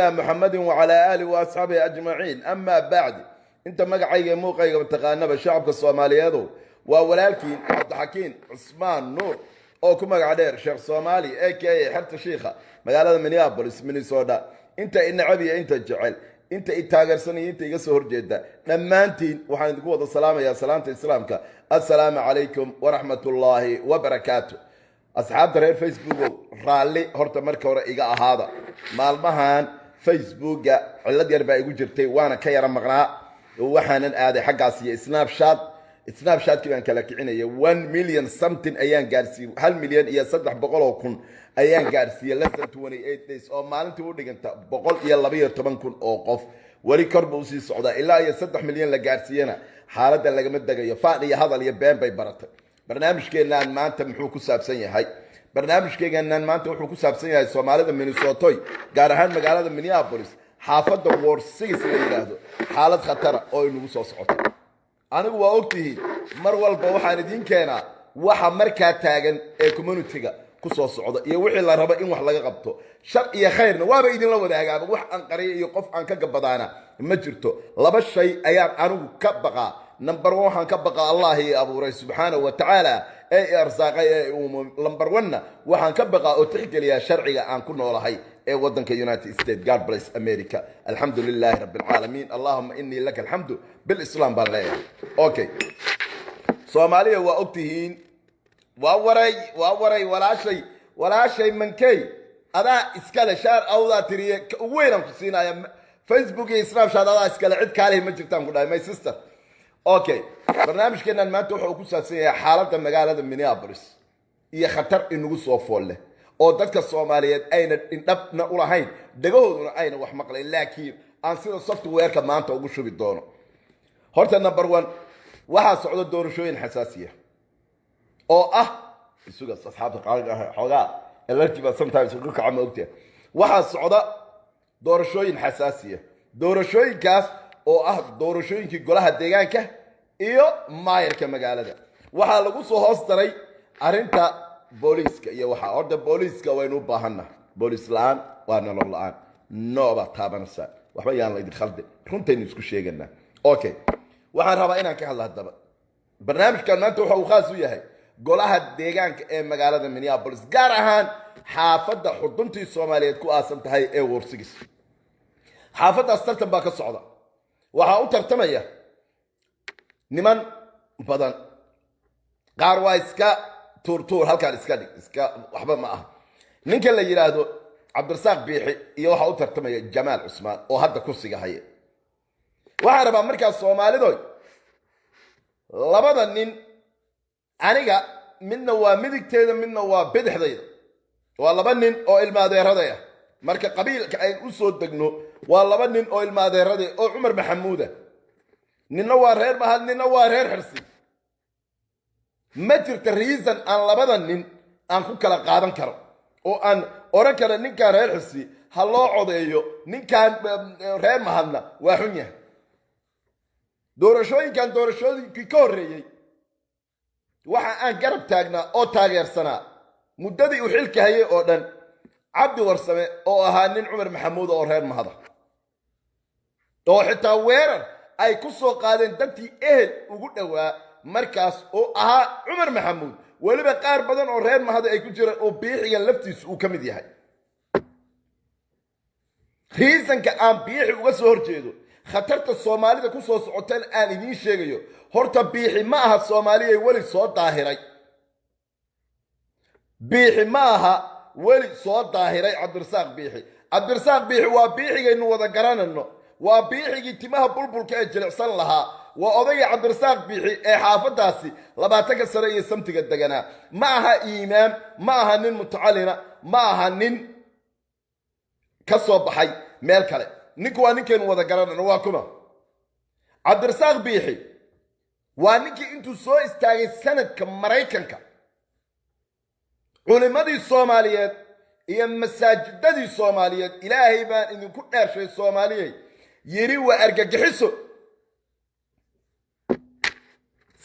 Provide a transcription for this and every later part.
محمد وعلى آله وأصحابه أجمعين. أما بعد أنت مقعي موقعي بتقانب الشعب الصومالي هذا وولالكين عبد الحكيم عثمان نور أو كما قادر شيخ صومالي أي حتى شيخة مقالة مينيابوليس مينيسودا أنت إن عبي أنت جعل أنت إتاجر سنة أنت يسهر جدا لما أنت وحين تقول السلام يا سلامة إسلامك السلام عليكم ورحمة الله وبركاته. أصحاب رير فيسبوك رالي هرتا مركا ورا إيقا هذا مالمهان فيسبوك علاد يربا إيقو جرتي وانا كيرا مغناء وحانا آدي حقا سي سناب شات كيبان كلاكيعين 1 مليون سمتين أيان قارسي 1 مليون إيا صدح بقولو كن أيان قارسي less than 28 days أو مالنتي ودي انت بقول إيا لبيا طبان كن أوقف ولي كربوسي سعودا إلا إيا صدح مليون لقارسينا حالة لقمت دقيا فاني هذا اللي يبان باي براتك barnaamijkeena maanta muxuu ku saabsan yahay barnaamijkeena maanta wuxuu ku saabsan yahay Soomaalida Minnesota gaar ahaan magaalada Minneapolis xaafadda Ward 6 la yiraahdo xaalad khatar oo inagu soo socota anigu waa ogtihiin mar walba waxaan idin keenaa waxa markaa taagan ee community-ga ku soo socda iyo wixii la rabo in wax laga qabto shar iyo khayrna waaba idin la wadaagaaba wax aan qariyo iyo qof aan ka gabadaana ma jirto laba shay ayaan anigu ka baqaa نمبر 1 كان بقى الله أبو سبحانه وتعالى أي أرزاقي نمبر 1 وحن كبقى أو تحكي لي شرعي عن كل ولا هي أي وطن كيونايتد ستيت God bless أمريكا الحمد لله رب العالمين اللهم إني لك الحمد بالإسلام بالله أوكي صوماليا وأكتهين وأوري ولا شيء من كي هذا إسكال شار أو ذا تري وين كسينا فيسبوك إسلام شار هذا إسكال عد كاره مجرتان كلها ماي سيستر اوكي برنامج كنا maanta wuxuu ku saabsan yahay xaaladda magaalada Minneapolis iyo khatar inagu soo fool oo dadka Soomaaliyeed ayna indhabna u lahayn dagahooduna ayna wax maqlay laakiin aan sida software-ka maanta ugu shubi doono horta number 1 waxa socdo doorashooyin xasaasiya oo isuga asxaabta qaaliga xogaa allergy sometimes ugu kacama ogtay waxa socdo doorashooyin xasaasiya doorashooyinkaas oo doorashooyinkii golaha deegaanka iyo maayirka magaalada waxa lagu soo hoos daray arinta booliska iyo waxa orda booliska waynu u baahanahay boolis laan waa nolol laan nooba taabanaysa waxba yaan la idin khaldan runtii isku sheegana okay waxaan rabaa inaan ka hadlo hadaba barnaamijkan maanta waxa uu khaas u yahay golaha deegaanka ee magaalada Minneapolis gaar ahaan xaafadda xuduntii Soomaaliyeed ku aasan tahay ee Ward 6 xaafaddaas tartan baa ka socda waxa uu tartamaya niman badan qaar waa iska tuur halkaan iska waxba ma aha ninka la yiraahdo Cabdirasaaq Biixi iyo waxa uu tartamaya Jamaal Cusmaan oo hadda kursiga haya waxa rabaa markaa Soomaalidu labada nin aniga midna waa midigteeda midna waa bidixdeeda waa laba nin oo ilmaadeeradaya marka qabiilka ay u soo degno waa laba nin oo ilmaadeerade oo Umar Maxamuud ninna waa reer mahad ninna waa reer xirsi ma jirto reason aan labada nin aan ku kala qaadan karo oo aan oran kara ninka reer xirsi ha loo codeeyo ninkan reer mahadna waa xun yahay doorashooyinkii ka horeeyay waxa aan garab taagnaa oo taageersanaa muddadii uu xilka hayay oo dhan cabdi warsame oo ahaa nin Umar Maxamuud oo reer mahad oo xitaa weerar ay ku soo qaadeen dadkii ehel ugu dhawaa markaas oo ahaa Umar Maxamuud waliba qaar badan oo reer mahad ay ku jiraan oo biixiga laftiisu uu kamid yahay reasonka aan biixi uga soo horjeedo khatarta Soomaalida ku soo socoteen aan idin sheegayo horta biixi ma aha Soomaaliye wali soo daahiray biixi ma aha wali soo daahiray Cabdirasaaq Biixi waa biixigaynu wada garanayno waa biixigii timaha bulbulka ee jilicsan lahaa waa odayga Cabdirasaaq Biixi ee xaafadaasi 20 sano iyo samtiga deganaa ma aha iimaam ma aha nin mutacalina ma aha nin ka soo baxay meel kale ninku waa ninkeen wada garanayno waa kuma Cabdirasaaq Biixi waa ninkii intuu soo istaagay sanadka Mareykanka culimadii Soomaaliyeed iyo masaajidadii Soomaaliyeed ilaahay baan idinku dheershay Soomaaliyeed yiri waa argagixiso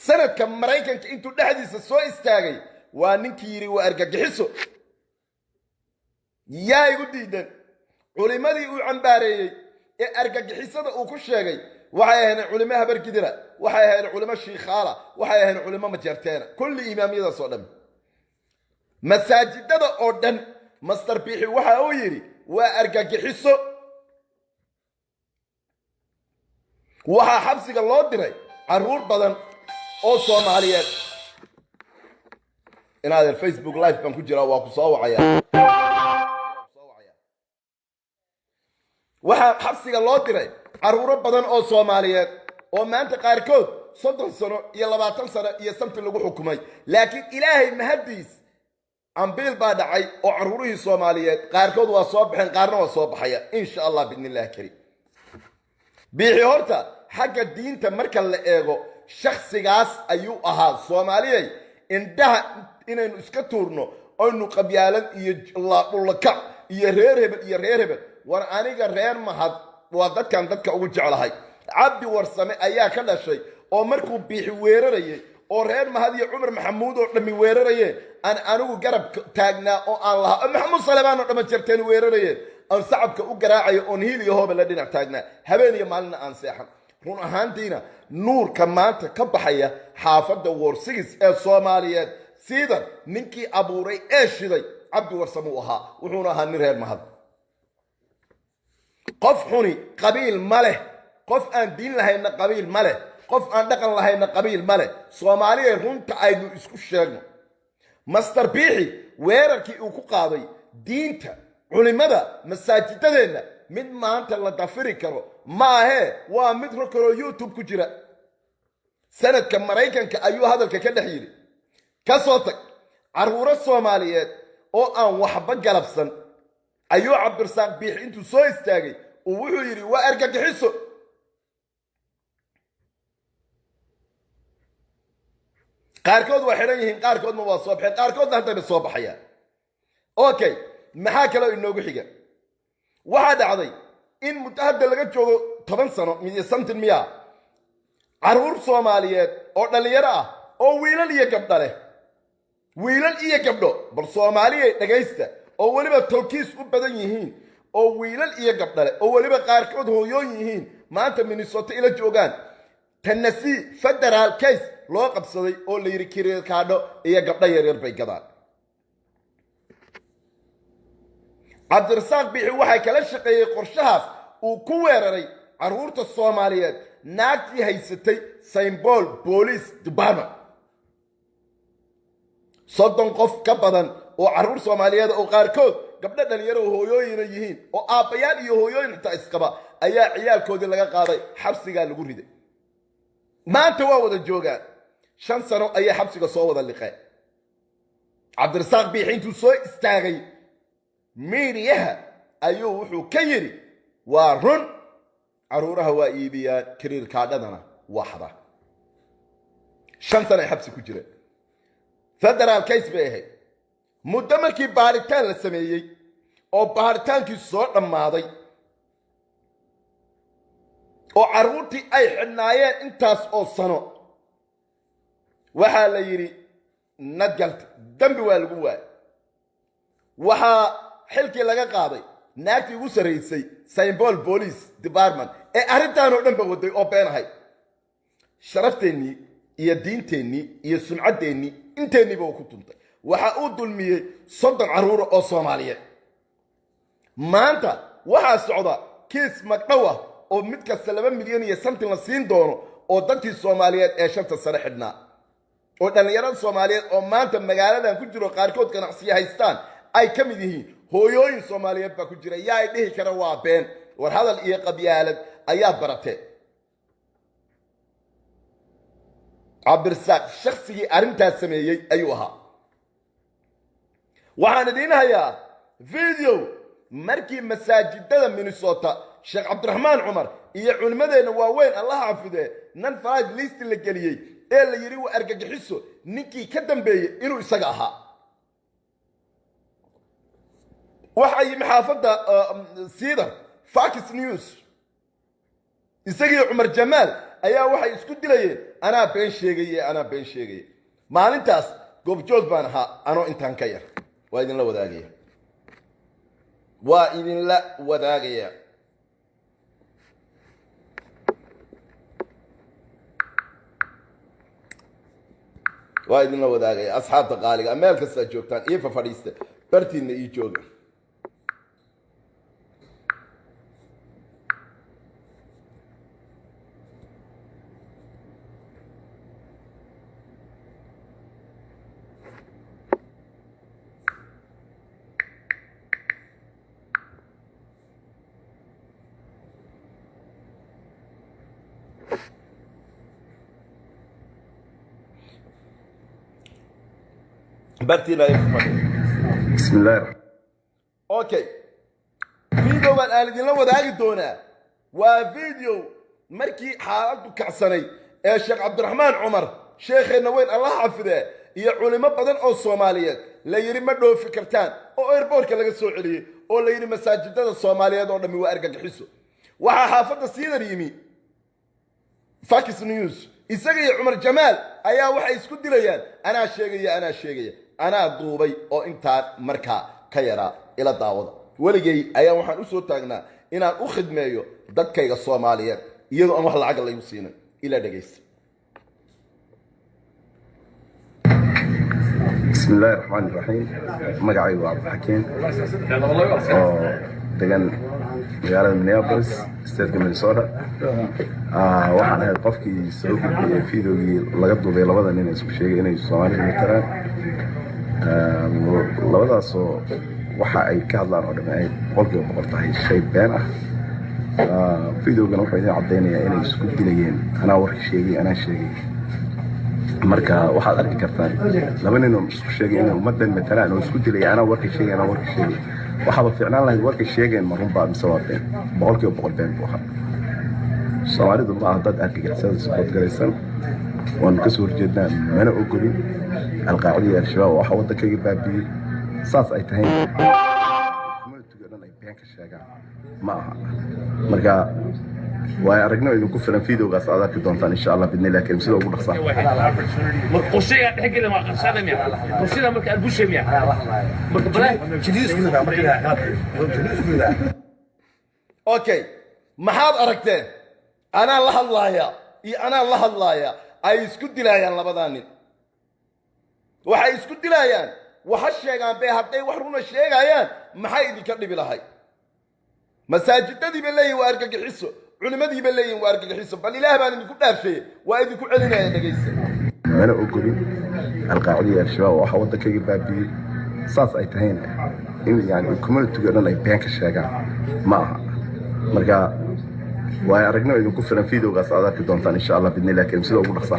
sanadka Mareykanka intuu dhaxdiisa soo istaagay waa ninkii yiri waa argagixiso yaa igu diidan culimadii uu cambaareeyey ee argagixisada uu ku sheegay waxay ahayn culimo habargidira, waxay ahayn culimo shiikhaala, waxay ahayn culimo majeerteena, kulli imaamiyadaas oo dhan masaajidada oo dhan master biixi waxa uu yidhi waa argagixiso. waxaa xabsiga loo diray caruur badan oo Soomaaliyeed. inaad Facebook live baan ku jiraa, waa ku soo wacaya. waxaa xabsiga loo diray caruuro badan oo Soomaaliyeed oo maanta qaarkood 30 sano iyo 20 sano iyo santi lagu xukumay, laakiin ilaahay mahadiis ambiil baa dhacay oo caruurihii Soomaaliyeed qaarkood waa soo baxeen, qaarna waa soo baxaya insha Allah biidnillah kariim. biixi horta xagga diinta marka la eego shakhsigaas ayuu ahaa. Soomaaliyay indhaha inaynu iska tuurno aynu qabyaalad iyo laadhulaka iyo reer hebel war aniga reer mahad waa dadkan dadka ugu jeclahay. cabdi warsame ayaa ka dhashay oo markuu biixi weerarayay oo reer mahad iyo cumar maxamuud oo dhammi weerarayeen aan anigu garab taagnaa oo aan lahaa maxamuud salebaan oo dhamma jarteen weerarayeen aan sacabka u garaacayo oon hiil iyo hooba la dhinac taagnaa habeen iyo maalina aan seexan. run ahaantiina nuurka maanta ka baxaya xaafadda warsigis ee Soomaaliyeed sida ninkii abuuray ee shiday cabdi warsame uu ahaa, wuxuuna ahaa nin reer mahad. qof xuni qabiil ma leh, qof aan diin lahayna qabiil ma leh, qof aan dhaqan lahayna qabiil ma leh. Soomaaliya runta aynu isku sheegno. master biixi weerarkii uu ku qaaday diinta culimada masaajidadeenna mid maanta la dafiri karo maahee waa mid rokoro YouTube ku jira. sanadka Maraykanka ayuu hadalka ka dhex yidhi ka soo tag caruuro Soomaaliyeed oo aan waxba galabsan ayuu cabdirsaaq biixi intuu soo istaagay uu wuxuu yidhi waa argagixiso. qaarkood waa xidhan yihiin, qaarkoodna waa soo baxeen, qaarkoodna haddayna soo baxayaan. okay, maxaa kaloo inoogu xiga? waxaa dhacday in muddo hadda laga joogo 10 sano iyo santin miya caruur Soomaaliyeed oo dhalinyaro ah oo wiilal iyo gabdho leh, wiilal iyo gabdho bal Soomaaliyeed dhagaysta, oo weliba tolkiis u badan yihiin, oo wiilal iyo gabdho leh, oo weliba qaarkood hooyooyin yihiin, maanta Minnesota ila joogaan. Tennessee federal case loo qabsaday oo la yiri kireekaadho iyo gabdho yaryar bay gadaan. cabdirsaaq biixi waxay kala shaqeeyay qorshahaas uu ku weeraray caruurta Soomaaliyeed naagtii haysatay symbol police department. 30 qof ka badan oo caruur Soomaaliyeed oo qaarkood gabdho dhalinyaro oo hooyooyin yihiin oo aabbayaal iyo hooyooyin xitaa isqaba ayaa ciyaalkoodii laga qaaday, xabsigaa lagu riday. maanta waa wada joogaan 5 sano ayay xabsiga soo wada liqeen. cabdirsaaq biixi intuu soo istaagay miidiyaha ayuu wuxuu ka yidhi waa run caruuraha waa iibiyaan, kiriirkaadhadana waxda. 5 sano ay xabsi ku jireen. federal case bay ahayd. muddo markii baaritaan la sameeyey oo baaritaankii soo dhammaaday oo caruurtii ay xidhnaayeen intaas oo sano waxaa la yidhi nadgalta dambi waa lagu waayay. waxaa xilkii laga qaaday naagtii ugu sarraysay symbol police department ee arrintaan oo dhan ba waday oo been ahayd. sharafteenii iyo diinteennii iyo sumcadeennii inteenniiba uu ku tuntay. waxa uu dulmiyey 30 caruuro oo Soomaaliyeed. maanta waxaa socda kiis magdhow ah oo mid kasta 2 milyan iyo santin la siin doono oo dadkii Soomaaliyeed ee 5 sano xidhnaa oo dhalinyarada Soomaaliyeed oo maanta magaaladan ku jiro qaarkood ganacsiyo haystaan ay ka mid yihiin. hooyooyin Soomaaliyeed baa ku jira. yaa ay dhihi kara waa been? war hadal iyo qabyaalad ayaa baratee. cabdirsaaq shakhsigii arrintaas sameeyey ayuu ahaa. waxaan idiin hayaa video markii masaajidada Minnesota Sheekh Cabdiraxmaan Cumar iyo culimadeena waaweyn Allah xafidee nan faad list la geliyay ee la yiri waa argagixiso ninkii ka dambeeyay inuu isaga ahaa. waxay maxaafadda sida Fox News isagii Cumar Jamaal ayaa waxay isku dilayeen anaa been sheegay. maalintaas goobjoog baan ahaa anoo intaan ka yar. waa idin la wadaagaya. وإذن لا وذاقيا وإذن لا وذاقيا أصحاب تقاليق أمالك السجوكتان إيفا فريستة برتين إيجوغا برتين إيفا بسم الله الرحمن اوكي فيديو بان آلدين لو وداقي دونا وفيديو مركي حالته كعسني يا شيخ عبد الرحمن عمر شيخنا وين الله حفظه يا علماء بدن او الصوماليات لا يري ما دو فكرتان او ايربورك laga soo celiyay oo la yiri masaajidada Soomaaliyeed oo dhami waa argagaxiso waxa xaafada Siidar yimi Fox News isaga iyo Umar Jamaal ayaa waxay isku dilayaan ana sheegaya أنا دوبي أو إنت مركا كيرا إلى داود ولقي أيام وحن أسوء تاجنا إن أخذ مايو دك كي الصوماليات يدو أن وحلا عقل يوصينا إلى دقيس. بسم الله الرحمن الرحيم مقعي وعبد الحكيم دقن مقالة مينيابوليس ستيت مينيسوتا waxaan ahay qofkii soo gudbiyay fiidowgii laga duubay labada nin isku sheegay inay Soomaali mataraan labadaasoo waxa ay ka hadlaan oo dhamay qolkiiba boqortahay shay been ah fiidowgan wuxuu idin cadeynayaa inay isku dilayeen anaa warka sheegay anaa sheegay marka waxaad arki kartaan laba nin oo isku sheegay inay ummadan mataraan oo isku dilay anaa warka sheegay waxaaba fiicnaan lahayd warka sheegeen ma runbaa mise waa been boqolkiiba boqol been buu ahaa Soomaalidu ma aha dad argagixisada support garaysan waan ka soo horjeednaa mana ogolin alqaacida al-shabaab waxa waddankayga baabiyey saas ay tahay kuma tugadan ay been ka sheegaan ma aha marka waa aragno idinku filan fiidowgaas aad arki doontaan insha Allah bidna laakiin sida ugu dhaqsan qorsheega dhexgalay ma qarsadam yaa qorsheega marka aad busheem yaa marka balaa jidis gudaha marka okay maxaad aragteen أنا الله يا أنا الله يا أي سكت دلايان لبضانين وحي سكت دلايان وحشيغان بي حتى وحرونا الشيغان ما حي دي كرني بلاهاي مساجد دي بالله وارقق الحسو علماء دي بالله وارقق الحسو بل إله بان يكون دار شيء وإذ يكون علينا يا دقيس أنا أقول القاعدة الشباب وحاولت كي بابي صاص أي تهين يعني كمان تقولنا أي بينك الشيغان معها مرجع waa aragno idinku filan fiidowgaas aad arki doontaan insha Allah bidna laakiin sida ugu dhaqsan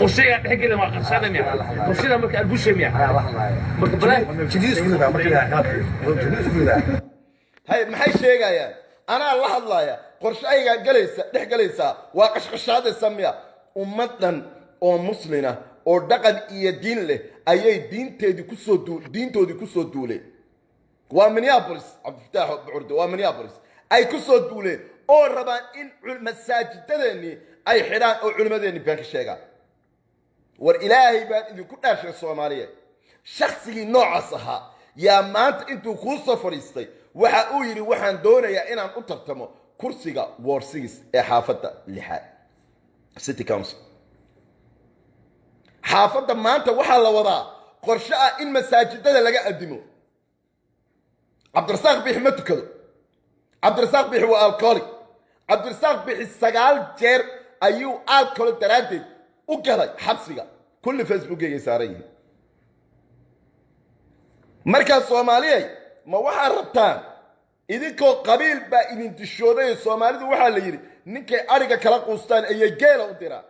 qorsheega dhexgalay ma qarsadam yaa qorsheega marka aad busheem yaa marka balaa jidis gudaha marka hay maxay sheegayaan ana la hadlaaya qorshayga galaysa dhexgalaysa waa qashqashaada samiya ummadan oo muslina oo dhaqan iyo diin leh ayay diintoodii ku soo duulay waa Minneapolis Abdul Fattah Burdo waa Minneapolis ay ku soo duuleen oo rabaan in masaajidadeenni ay xidhaan oo culimadeeni been ka sheegaan war ilaahay baan idinku dhaashay Soomaaliyeed shakhsigii noocaas ahaa yaa maanta intuu kuu soo fadhiistay waxa uu yidhi waxaan doonayaa inaan u tartamo kursiga Ward 6 ee xaafadda lixaad City Council xaafadda maanta waxaa la wadaa qorshe ah in masaajidada laga adimo Cabdirasaaq Biix ma tukado Cabdirasaaq Biix waa alcoholic Cabdirasaaq Biix 9 jeer ayuu alcohol daraadeed u galay xabsiga kulli Facebook ay saarayeen marka Soomaaliyeed ma waxa rabtaan idinkoo qabiil baa idin dishooday Soomaalidu waxa la yiri ninkay ariga kala quustaan ay geela u diraan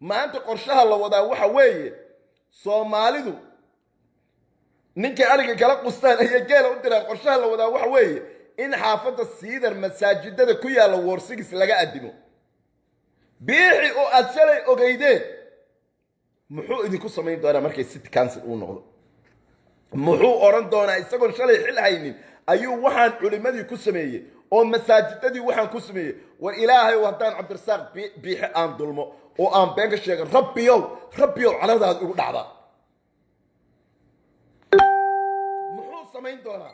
maanta qorshaha la wadaa waxa weeye Soomaalidu ninkay ariga kala quustaan ay geela u diraan qorshaha la wadaa waxa weeye in xaafadda Siidar masaajidada ku yaala Ward 6 laga adimo biixi oo aad shalay ogeydeen muxuu idinku samayn doonaa markay City Council uu noqdo muxuu oran doonaa isagoo shalay xil haynin ayuu waxaan culimadii ku sameeyay oo masaajidadii waxaan ku sameeyay war ilaahay wadaan Cabdirasaaq biixi aan dulmo oo aan been ka sheegay rabbiyow caladaad ugu dhacda muxuu samayn doonaa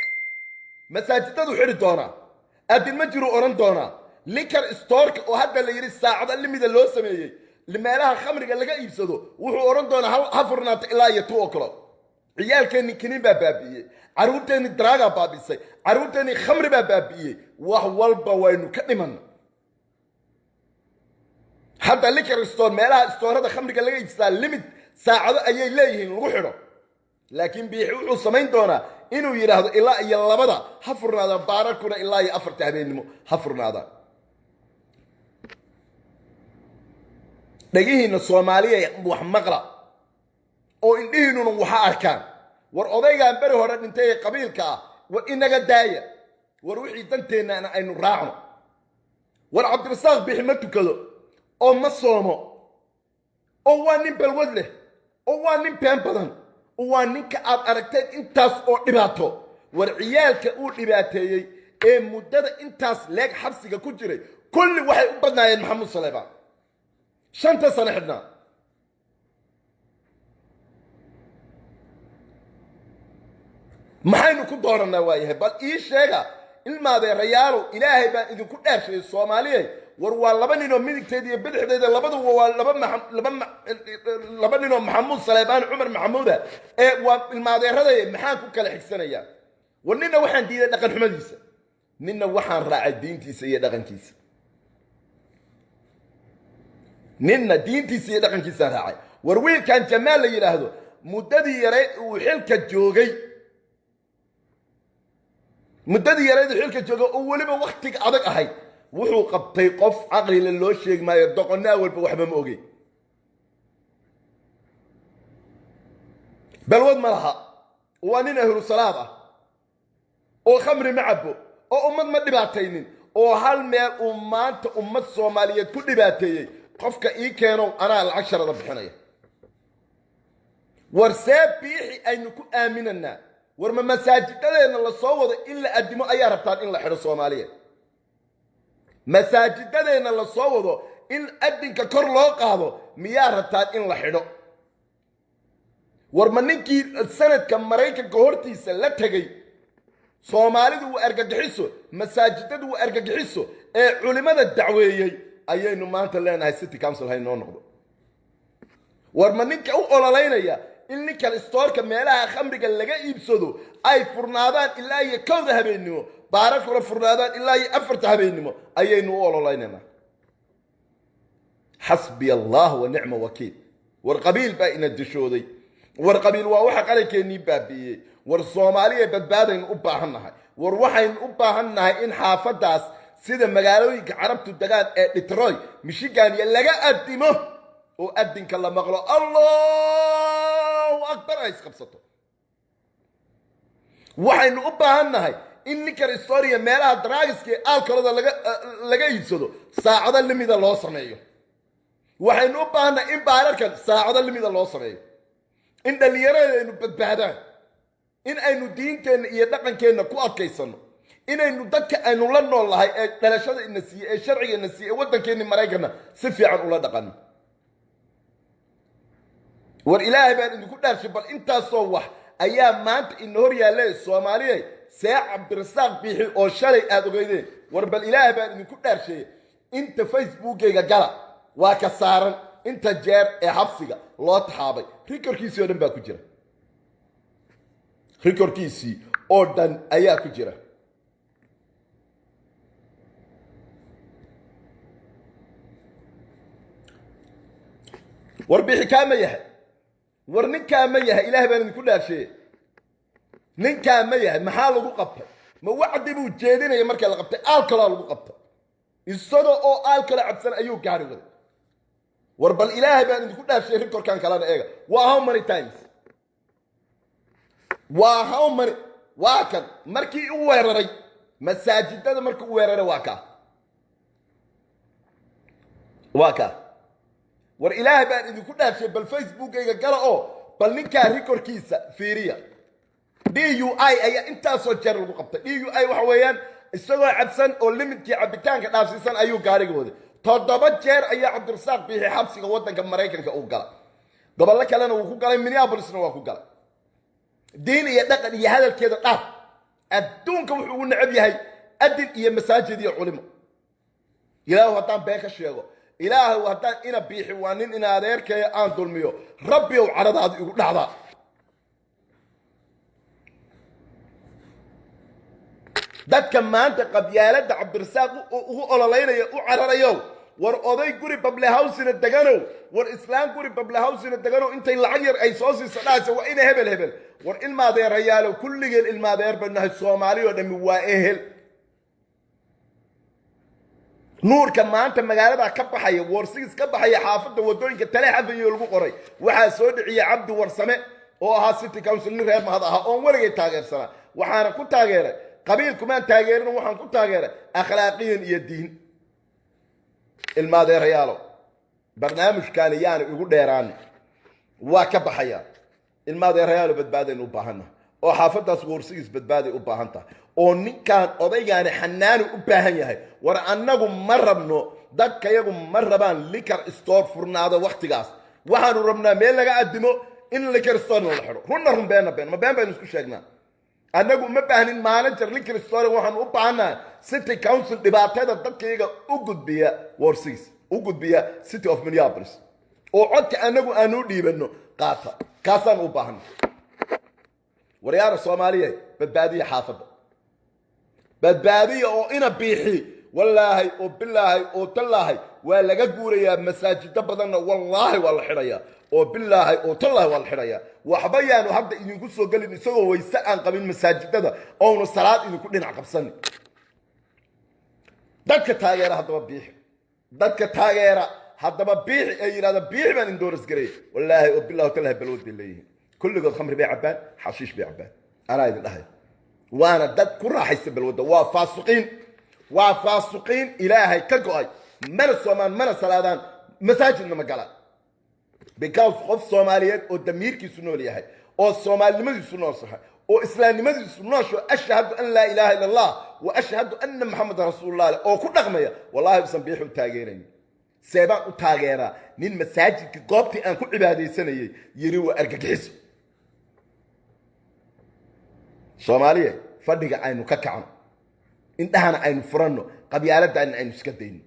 masaajidadu xidhi doonaa adin ma jiru oran doonaa liquor store oo hadda la yiri saacada limida loo sameeyay meelaha khamriga laga iibsado wuxuu oran doonaa ha furnaata ilaa iyo 2 o'clock ciyaalkeeni kinin baa baabi'iyey caruurteeni draaga baabisay caruurteeni khamri baa baabi'iyey wax walba waynu ka dhiman hadda liquor store meelaha stoorada khamriga laga iibsadaa limit saacado ayay leeyihiin lagu xidho laakiin biixi wuxuu samayn doonaa inuu yiraahdo ilaa iyo labada ha furnaada baararkuna ilaa iyo 4 habeenimo ha furnaada dhagihiina Soomaaliya wax maqla oo indhihiinuna waxa arkaan war odaygaan bari hore dhintay qabiilka ah war inaga daaya war wixii danteena aynu raacno war Cabdirasaaq bixi ma tukado oo ma soomo oo waa nin balwad leh oo waa nin been badan oo waa ninka aad aragteen intaas oo dhibaato war ciyaalka uu dhibaateeyay ee muddada intaas leeg xabsiga ku jiray kulli waxay u badnaayeen Maxamed Saleebaan 5 sano xidhnaa maxaynu ku dooranaa waayahay bal ii sheega ilmaade rayaalo ilaahay baan idinku dhaashay Soomaaliyeed war waa laba nin oo midigteed iyo bidixdeeda labaduba waa laba nin oo Maxamed Saleebaan Umar Maxamuuda ee waa ilmaadeeraday maxaan ku kala xigsanaya war ninna waxaan diiday dhaqan xumadiisa ninna waxaan raacay diintiisa iyo dhaqankiisa ninna diintiisa iyo dhaqankiisa raacay war wiilkan Jamaal la yiraahdo muddadii yare uu xilka joogay muddadii yareed xilka jooga oo waliba waqtiga adag ahay wuxuu qabtay qof aqli loo sheeg maayo doqonnaa walba waxba ma ogey balwad malaha waa nin ahlu salaad ah oo khamri ma cabo oo ummad ma dhibaataynin oo hal meel uu maanta ummad Soomaaliyeed ku dhibaateeyay qofka ii keeno anaa lacag sharada bixinaya war biixi aynu ku aaminanaa war ma masaajidadeena la soo wado in la adimo ayaa rabtaan in la xidho Soomaaliyeed masaajidadeena la soo wado in adinka kor loo qaado miyaa rabtaan in la xidho war ma ninkii sanadka Mareykanka hortiisa la tagay Soomaalidu uu argagixiso masaajidadu uu argagixiso ee culimada dacweeyay ayaynu maanta leenahay city council hay noo noqdo war ma ninka u ololeynaya in ninka stoorka meelaha khamriga laga iibsado ay furnaadaan ilaa iyo 1 habeenimo baararkuna furnaadaan ilaa iyo 4 habeenimo ayaynu u ololeynaa xasbi allah wa ni'ma wakiil war qabiil baa ina dishooday war qabiil waa waxa qarankeennii baabiyey war Soomaaliya badbaadaynu u baahannahay war waxaynu u baahannahay in xaafadaas sida magaalooyinka carabtu degaan ee Detroit Michigan iyo laga adimo oo adinka la maqlo Allahu akbar ay qabsato waxaynu u baahannahay in liquor store meelaha drugska alcoholada laga iibsado saacada limida loo sameeyo waxaynu u baahannahay in baararkan saacada limida loo sameeyo in dhalinyarada badbaadaan in aynu diinteena iyo dhaqankeena ku adkaysano inaynu dadka aynu la noolahay ee dhalashada ina siiye ee sharciga ina siiye wadankeena Mareykanka si fiican ula dhaqano war ilaahay baan idinku dhaarshay bal intaasoo wax ayaa maanta in hor yaalay Soomaaliyeed Sheekh Cabdirasaaq Bixi oo shalay aad ogeydeen war bal ilaahay baan idinku dhaarshay inta Facebook-ayga gala waa ka saaran inta jeer ee xabsiga loo taxaabay rekorkiisii oo dhan baa ku jira rekorkiisii oo dhan ayaa ku jira war bixi kaama yahay war ninkaa ma yahay ilaahay baan idinku dhaarshay ninkaa ma yahay maxaa lagu qabtay ma wacdi buu jeedinaya markii la qabtay alcohol lagu qabtay isagoo oo alcohol cabsan ayuu gaari waday war bal ilaahay baan idinku dhaarshay rekorkan kalena eega waa how many times waa how many waa kan markii uu weeraray masaajidada markii uu weeraray waa ka war ilaahay baan idinku dhaarshay bal Facebook-ayga gala oo bal ninka rekorkiisa fiiriya DUI ayaa intaasoo jeer lagu qabtay DUI waxa weeyaan isagoo cabsan oo limitkii cabitaanka dhaafsiisan ayuu gaariga waday 7 jeer ayaa Cabdirasaaq Bixi xabsiga wadanka Mareykanka u galay gobolka kalena uu ku galay Minneapolisna waa ku galay diin iyo dhaqan iyo hadalkeeda dhaaf adduunka wuxuu ugu necab yahay adin iyo masaajid iyo culimo ilaahu haddaan been ka sheego ilaahu haddaan ina biixi waa nin in adeerkeeya aan dulmiyo rabbi ow caradaada igu dhacdaa dadka maanta qabyaaladda cabdirasaaq ugu ololeynaya u cararayo war oday guri bablehawsina deganow war islaan guri bablehawsina deganow intay lacag yar ay soo siiso dhaasa waa ina hebel hebel war ilmaadeerayaalo kulligeen ilmaadeer baan nahay soomaali oo dhammi waa ehel nuurka maanta magaalada ka baxaya warsigis ka baxaya xaafadda wadooyinka tale xafayo lagu qoray waxaa soo dhiciyay cabdi warsame oo ahaa city council nin reer mahad ahaa oon weligay taageersanaa waxaana ku taageeray qabiilkumaan taageerin waxaan ku taageeray akhlaaqiyan iyo diin ilmaadeerayaalo barnaamijkaani yaana igu dheeraani waa ka baxaya ilmaadeerayaalo badbaadaynu u baahanna oo xaafaddaas warsigiis badbaaday u baahan tahay oo ninkaan odaygaani xanaanu u baahan yahay war annagu ma rabno dadkayagu ma rabaan likar store furnaado wakhtigaas waxaanu rabnaa meel laga addimo in likar store la xidho runna run beenna been ma been baynu isku sheegnaa annagu ma baahnin manager likar store waxaanu u baahannahay city council dhibaatada dadkayaga u gudbiya warsigiis u gudbiya city of minneapolis oo codka annagu aanu dhiibanno qaata kaasaan u baahanna waryaara soomaaliya badbaadiya xaafadda badbaadiya oo ina biixi wallaahi oo bilaahi oo tallaahi waa laga guurayaa masaajido badanna wallaahi waa la xidhayaa oo bilaahi oo tallaahi waa la xidhayaa waxba yaanu hadda idinku soo gelin isagoo wayse aan qabin masaajidada oonu salaad idinku dhinac qabsanin dadka taageera haddaba biixi dadka taageera haddaba biixi ee yidhahda biixi baan indooras gareey wallaahi oo bilaahi oo tallaahi balwad bay leeyihiin kulligood khamri bay cabbaan xashiish bay cabbaan anaa idin dhahay waana dad ku raaxaysta balwadda waa faasiqiin ilaahay ka go'ay mana soomaan mana salaadaan masaajidna ma galaan because qof soomaaliyeed oo damiirkiisu nool yahay oo soomaalinimadiisu noolsahay oo islaamnimadiisu noosho ashhadu an laa ilaaha ila allah wa ashhadu anna maxamedan rasuulullah oo ku dhaqmaya wallahi usan biixi u taageerayn seebaan u taageeraa nin masaajidka goobtii aan ku cibaadaysanayay yiri waa argagixiso soomaaliya fadhiga aynu ka kacno indhahana aynu furanno qabyaaladana aynu iska dayno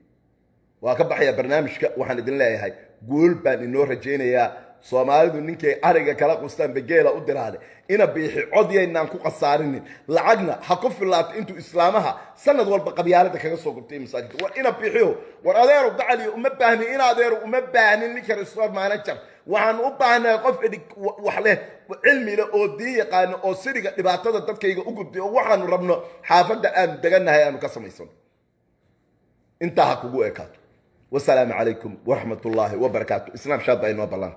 waa ka baxaya barnaamijka waxaan idin leeyahay guul baan inoo rajaynayaa soomaalidu ninkay ariga kala qustaan begeela u diraade ina biixi codyaynaan ku qasaarinin lacagna ha ku filaato intuu islaamaha sanad walba qabyaalada kaga soo gubtay masaajidka war ina biixiyo war adeeru gacaliyo uma baahnin in adeeru uma baahnin ninka restore manager waxaan u baahnahay qof wax leh cilmi leh oo diin yaqaano oo siriga dhibaatada dadkayga u gudbiyo waxaanu rabno xaafadda aanu degannahay aanu ka samaysano intaa ha kugu ekaato wasalaamu calaykum waraxmatullaahi wabarakaatu isnaam shaad baa inoo ballan